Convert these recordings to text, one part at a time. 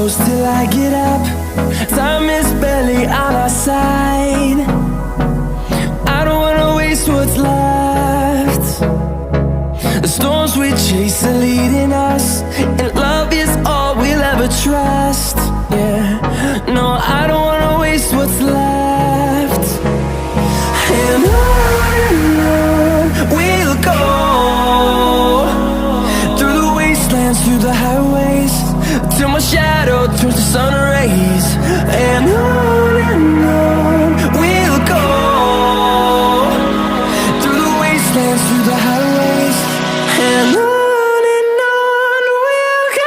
close till I get up. Time is barely on our side. I don't wanna waste what's left. The storms we chase are leading us, and love is all we'll ever trust. Yeah, no, I don't wanna waste what's left. And on we'll go, through the wastelands, through the highways, till my shadow turns to sun rays. And on we'll go, through the wastelands, through the highways, and on we'll go.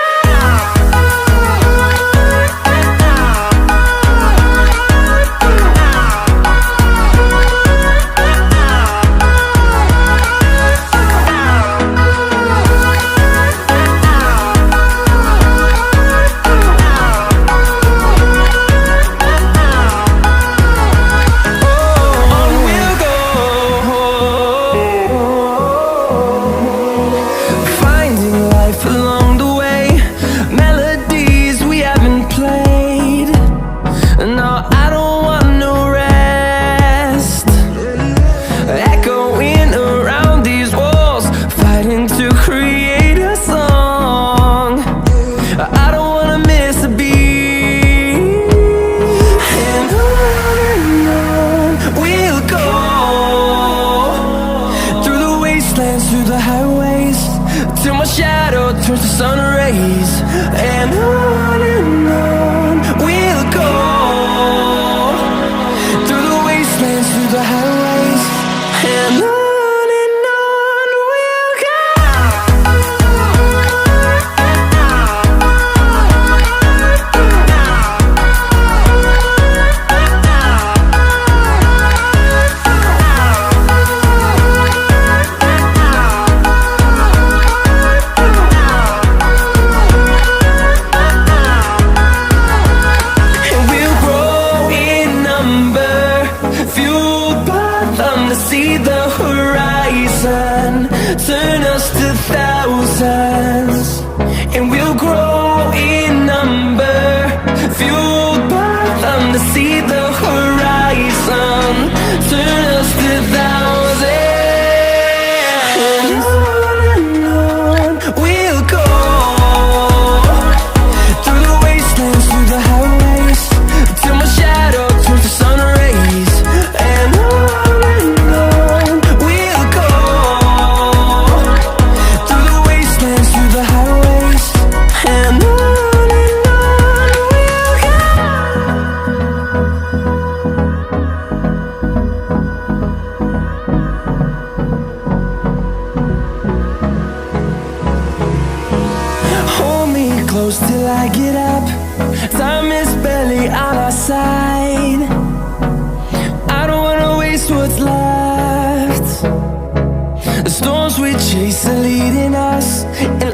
Through the highways, till my shadow turns to sun rays. And on we'll go, through the wastelands, through the highways, and on we'll go. See the horizon, turn us to thousands, and we'll grow in number, fueled by them. To see the horizon, turn us to thousands, and on we'll go, through the wastelands, through the highways, till my shadow turns to sun rays. And close till I get up. Time is barely on our side. I don't wanna waste what's left. The storms we chase are leading us, and